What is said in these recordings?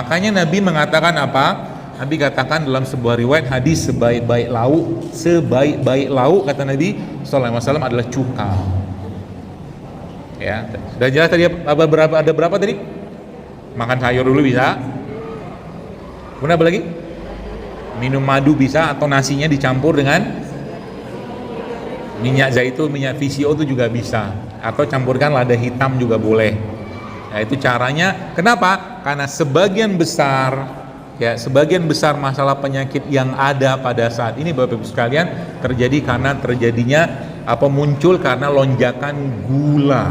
Makanya Nabi mengatakan apa? Nabi katakan dalam sebuah riwayat hadis, sebaik-baik lauk kata Nabi SAW adalah cuka. Ya, sudah jelas tadi ada berapa tadi? Makan sayur dulu bisa. Kemudian apa lagi? Minum madu bisa, atau nasinya dicampur dengan minyak zaitun, minyak VCO itu juga bisa, atau campurkan lada hitam juga boleh. Nah, itu caranya. Kenapa? Karena sebagian besar masalah penyakit yang ada pada saat ini Bapak Ibu sekalian terjadi karena muncul karena lonjakan gula.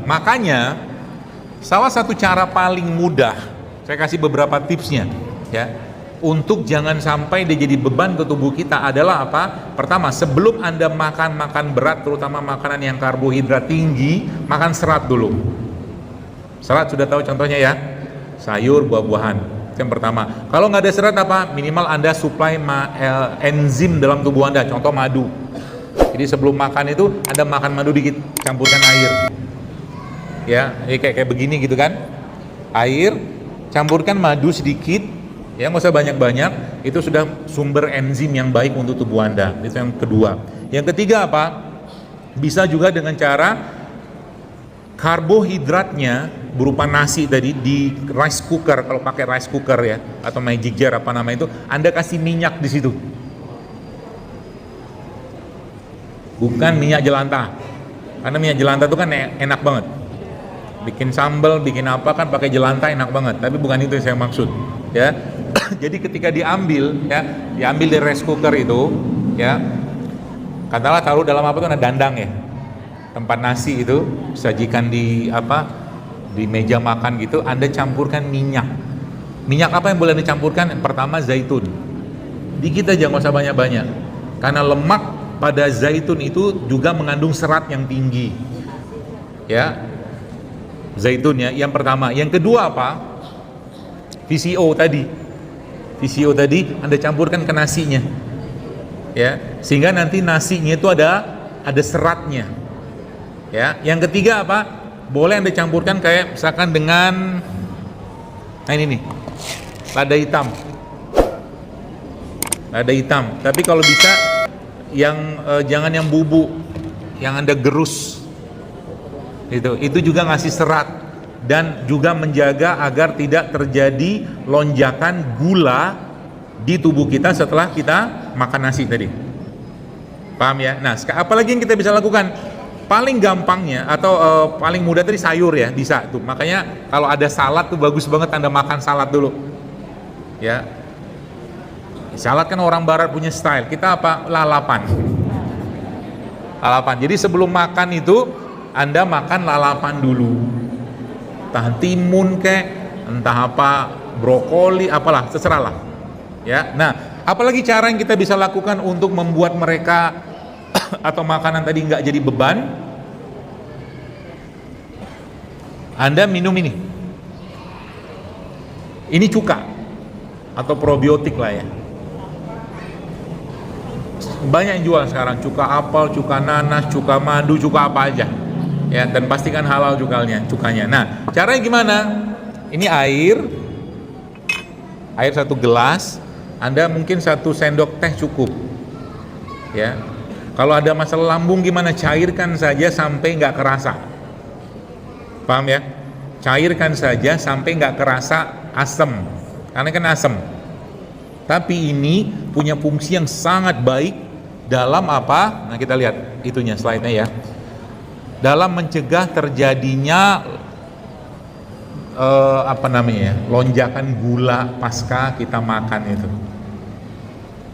Makanya salah satu cara paling mudah, saya kasih beberapa tipsnya ya, untuk jangan sampai dia jadi beban ke tubuh kita adalah apa? Pertama, sebelum Anda makan berat, terutama makanan yang karbohidrat tinggi, makan serat dulu. Serat sudah tahu contohnya ya, sayur, buah-buahan. Itu yang pertama. Kalau nggak ada serat apa? Minimal Anda supply enzim dalam tubuh Anda, contoh madu. Jadi sebelum makan itu Anda makan madu dikit, campurkan air. Ya, kayak begini gitu kan, air, campurkan madu sedikit, ya nggak usah banyak-banyak, itu sudah sumber enzim yang baik untuk tubuh Anda. Itu yang kedua. Yang ketiga apa? Bisa juga dengan cara karbohidratnya berupa nasi tadi di rice cooker, kalau pakai rice cooker ya, atau magic jar apa nama itu, Anda kasih minyak di situ, bukan minyak jelantah, karena minyak jelantah itu kan enak banget. Bikin sambal, bikin apa kan pakai jelantah enak banget, tapi bukan itu yang saya maksud ya. Jadi ketika diambil dari rice cooker itu ya, katakanlah taruh dalam apa itu ada dandang ya, tempat nasi itu sajikan di meja makan gitu, Anda campurkan minyak apa yang boleh dicampurkan? Pertama zaitun, dikit aja, nggak usah banyak-banyak, karena lemak pada zaitun itu juga mengandung serat yang tinggi ya. Zaitun ya, yang pertama. Yang kedua apa? VCO tadi Anda campurkan ke nasinya ya, sehingga nanti nasinya itu ada seratnya ya. Yang ketiga apa? Boleh Anda campurkan kayak misalkan dengan ini nih, lada hitam, tapi kalau bisa yang jangan yang bubuk, yang Anda gerus. Itu juga ngasih serat dan juga menjaga agar tidak terjadi lonjakan gula di tubuh kita setelah kita makan nasi tadi. Paham ya? Nah, apalagi yang kita bisa lakukan? Paling gampangnya atau paling mudah tadi sayur ya, bisa tuh. Makanya kalau ada salad tuh bagus banget Anda makan salad dulu. Ya. Salad kan orang barat punya style. Kita apa? Lalapan. Jadi sebelum makan itu Anda makan lalapan dulu, entah timun kek, entah apa, brokoli, apalah, terserah lah ya. Nah, apalagi cara yang kita bisa lakukan untuk membuat mereka atau makanan tadi nggak jadi beban? Anda minum ini cuka atau probiotik lah ya, banyak yang jual sekarang, cuka apel, cuka nanas, cuka madu, cuka apa aja ya, dan pastikan halal cukanya. Nah, caranya gimana? Ini air 1 gelas, Anda mungkin 1 sendok teh cukup ya. Kalau ada masalah lambung gimana? Cairkan saja sampai nggak kerasa. Paham ya? Cairkan saja sampai nggak kerasa asam, karena kan asam. Tapi ini punya fungsi yang sangat baik dalam apa? Nah, kita lihat itunya, slide-nya ya. Dalam mencegah terjadinya lonjakan gula pasca kita makan itu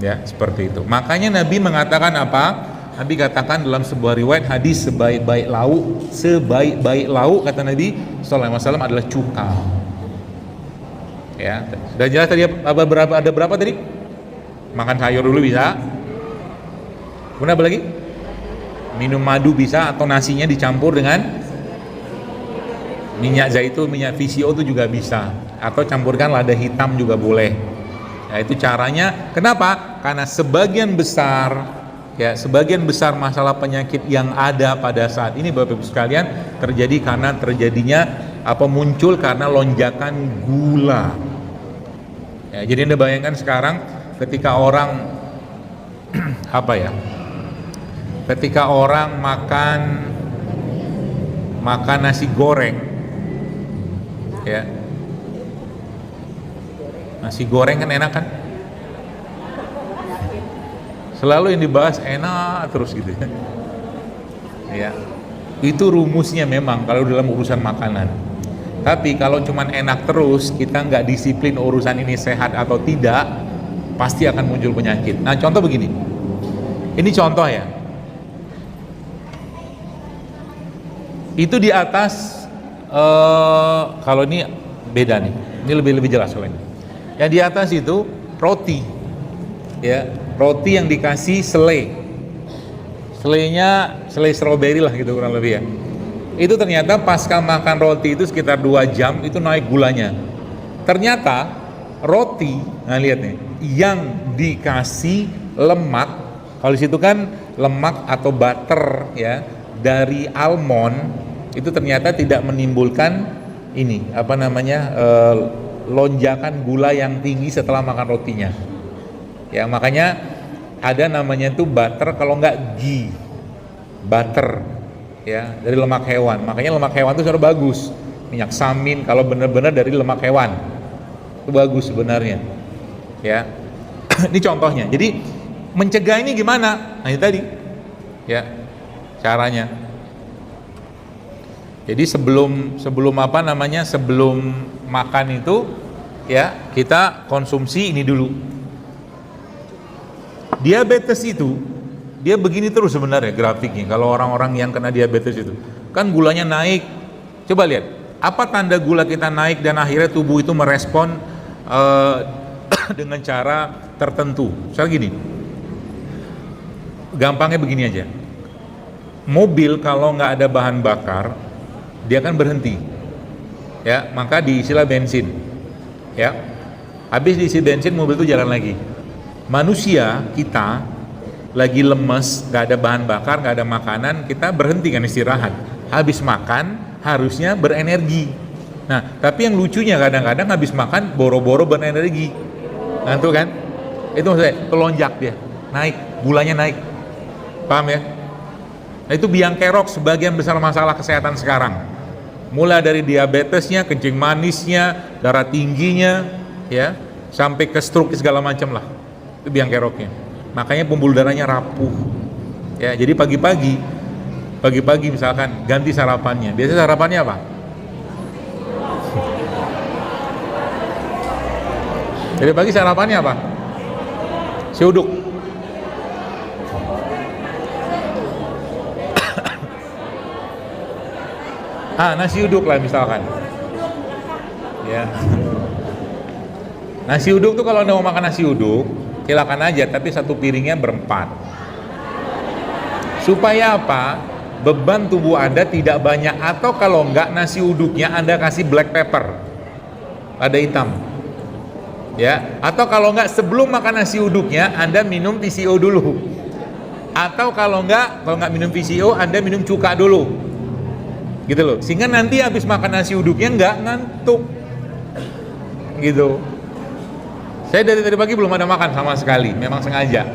ya, seperti itu. Makanya Nabi mengatakan apa? Nabi katakan dalam sebuah riwayat hadis, sebaik-baik lauk kata Nabi SAW adalah cuka ya. Sudah jelas tadi ada berapa tadi? Makan sayur dulu bisa. Kemudian apa lagi? Minum madu bisa, atau nasinya dicampur dengan Minyak zaitun, minyak VCO itu juga bisa, atau campurkan lada hitam juga boleh. Nah, itu caranya. Kenapa? Karena sebagian besar masalah penyakit yang ada pada saat ini Bapak Ibu sekalian terjadi karena muncul karena lonjakan gula. Ya, jadi Anda bayangkan sekarang ketika orang ketika orang makan nasi goreng, ya, nasi goreng kan enak kan, selalu yang dibahas enak terus gitu ya. Itu rumusnya memang kalau dalam urusan makanan. Tapi kalau cuman enak terus, kita nggak disiplin urusan ini sehat atau tidak, pasti akan muncul penyakit. Nah, contoh begini, ini contoh ya, itu di atas kalau ini beda nih, ini lebih jelas soalnya. Yang di atas itu roti, ya, roti yang dikasih selainya selai stroberi lah gitu kurang lebih ya. Itu ternyata pasca makan roti itu sekitar 2 jam itu naik gulanya. Ternyata roti, nah lihat nih, yang dikasih lemak, kalau di situ kan lemak atau butter ya dari almond, itu ternyata tidak menimbulkan ini lonjakan gula yang tinggi setelah makan rotinya. Ya, makanya ada namanya itu butter, kalau enggak ghee, butter ya, dari lemak hewan. Makanya lemak hewan itu sebenarnya bagus. Minyak samin kalau benar-benar dari lemak hewan itu bagus sebenarnya. Ya. Ini contohnya. Jadi mencegah ini gimana? Nah, itu tadi. Ya. Caranya. Jadi sebelum makan itu ya, kita konsumsi ini dulu. Diabetes itu dia begini terus sebenarnya grafiknya. Kalau orang-orang yang kena diabetes itu kan gulanya naik. Coba lihat, apa tanda gula kita naik dan akhirnya tubuh itu merespon dengan cara tertentu. Misalnya gini, gampangnya begini aja, mobil kalau nggak ada bahan bakar dia akan berhenti, ya, maka diisilah bensin, ya, habis diisi bensin mobil itu jalan lagi. Manusia kita lagi lemes, nggak ada bahan bakar, nggak ada makanan, kita berhenti kan istirahat. Habis makan harusnya berenergi. Nah, tapi yang lucunya kadang-kadang habis makan boro-boro berenergi. Nah, itu kan, itu maksudnya kelonjak dia, naik, gulanya naik. Paham ya? Nah, itu biang kerok sebagian besar masalah kesehatan sekarang. Mulai dari diabetesnya, kencing manisnya, darah tingginya, ya, sampai ke stroke segala macam lah. Itu biang keroknya. Makanya pembuluh darahnya rapuh. Ya, jadi pagi-pagi misalkan ganti sarapannya. Biasanya sarapannya apa? Jadi pagi sarapannya apa? Si uduk. Nasi uduk lah misalkan. Ya. Nasi uduk tuh kalau Anda mau makan nasi uduk, silakan aja, tapi satu piringnya berempat. Supaya apa? Beban tubuh Anda tidak banyak, atau kalau enggak nasi uduknya Anda kasih black pepper, lada hitam. Ya, atau kalau enggak sebelum makan nasi uduknya Anda minum VCO dulu. Atau kalau enggak minum VCO Anda minum cuka dulu. Gitu loh. Sehingga nanti habis makan nasi uduknya enggak ngantuk. Gitu. Saya dari tadi pagi belum ada makan sama sekali, memang sengaja.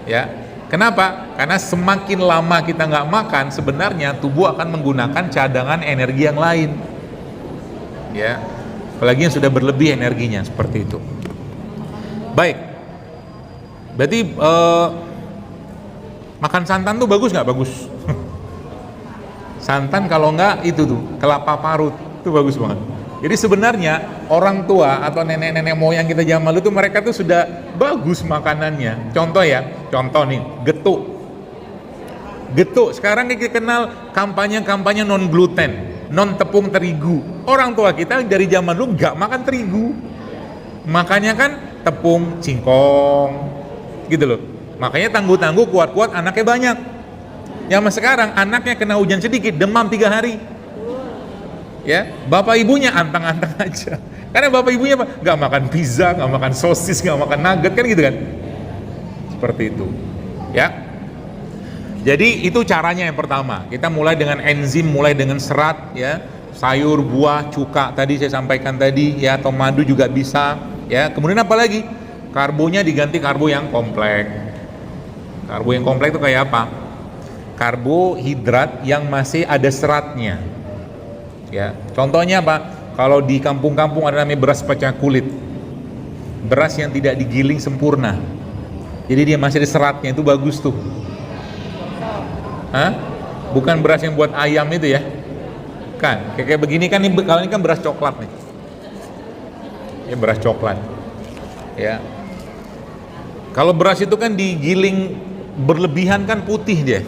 Ya. Kenapa? Karena semakin lama kita nggak makan, sebenarnya tubuh akan menggunakan cadangan energi yang lain. Ya. Apalagi yang sudah berlebih energinya seperti itu. Baik. Berarti makan santan tuh bagus nggak? Bagus. Santan kalau nggak itu tuh kelapa parut itu bagus banget. Jadi sebenarnya orang tua atau nenek-nenek moyang kita zaman lalu tuh mereka tuh sudah bagus makanannya. Contoh nih, getuk. Getuk sekarang kita kenal kampanye non gluten, non tepung terigu. Orang tua kita dari zaman dulu nggak makan terigu, makanya kan tepung singkong, gitu loh. Makanya tangguh-tangguh kuat-kuat anaknya banyak. Yang sekarang anaknya kena hujan sedikit demam 3 hari. Ya, bapak ibunya antang-antang aja. Karena bapak ibunya apa? Nggak makan pizza, nggak makan sosis, nggak makan nugget, kan gitu kan? Seperti itu. Ya. Jadi itu caranya yang pertama. Kita mulai dengan enzim, mulai dengan serat, ya, sayur, buah, cuka tadi saya sampaikan tadi, ya, atau madu juga bisa, ya. Kemudian apa lagi? Karbonya diganti karbo yang kompleks. Karbo yang kompleks itu kayak apa? Karbohidrat yang masih ada seratnya. Ya, contohnya apa? Kalau di kampung-kampung ada namanya beras pecah kulit, beras yang tidak digiling sempurna. Jadi dia masih ada seratnya, itu bagus tuh. Hah? Bukan beras yang buat ayam itu ya? Kan, kayak begini kan, kalau ini kan beras coklat nih. Ya, beras coklat. Ya. Kalau beras itu kan digiling berlebihan kan putih dia.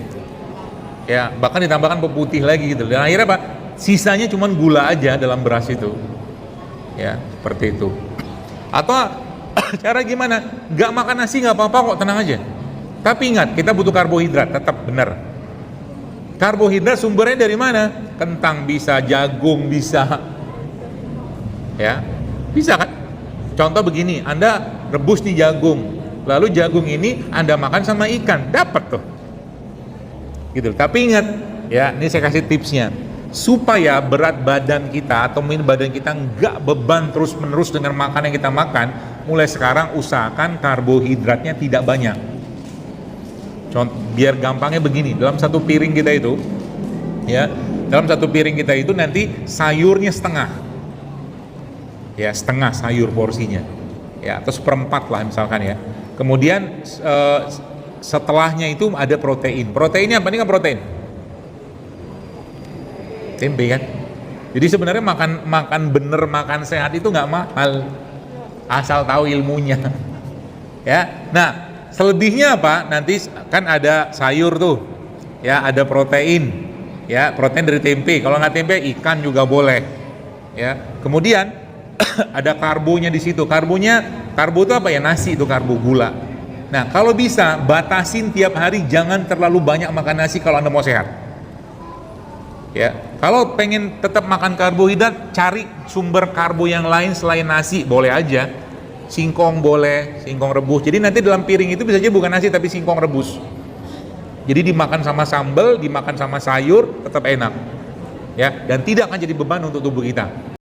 Ya, bahkan ditambahkan peputih lagi gitu. Dan akhirnya apa? Sisanya cuma gula aja dalam beras itu. Ya, seperti itu. Atau cara gimana? Gak makan nasi gak apa-apa kok, tenang aja. Tapi ingat, kita butuh karbohidrat, tetap benar. Karbohidrat sumbernya dari mana? Kentang bisa, jagung bisa. Ya, bisa kan? Contoh begini, Anda rebus nih jagung, lalu jagung ini Anda makan sama ikan, dapat tuh. Gitu. Tapi ingat, ya, ini saya kasih tipsnya. Supaya berat badan kita atau badan kita nggak beban terus-menerus dengan makanan yang kita makan, mulai sekarang usahakan karbohidratnya tidak banyak. Contoh, biar gampangnya begini, dalam satu piring kita itu, ya, dalam satu piring kita itu nanti sayurnya setengah, ya, setengah sayur porsinya, ya, atau seperempat lah misalkan ya. Kemudian setelahnya itu ada protein. Proteinnya apa? Ini kan protein. Tempe kan. Jadi sebenarnya makan bener, makan sehat itu nggak mahal, asal tahu ilmunya. Ya, nah. Selebihnya apa? Nanti kan ada sayur tuh, ya, ada protein, ya, protein dari tempe. Kalau nggak tempe, ikan juga boleh, ya. Kemudian ada karbonya di situ. Karbo itu apa ya? Nasi itu karbo, gula. Nah, kalau bisa batasin tiap hari, jangan terlalu banyak makan nasi kalau Anda mau sehat. Ya, kalau pengen tetap makan karbohidrat, cari sumber karbo yang lain selain nasi, boleh aja. Singkong boleh, singkong rebus. Jadi nanti dalam piring itu bisa aja bukan nasi tapi singkong rebus. Jadi dimakan sama sambal, dimakan sama sayur, tetap enak. Ya, dan tidak akan jadi beban untuk tubuh kita.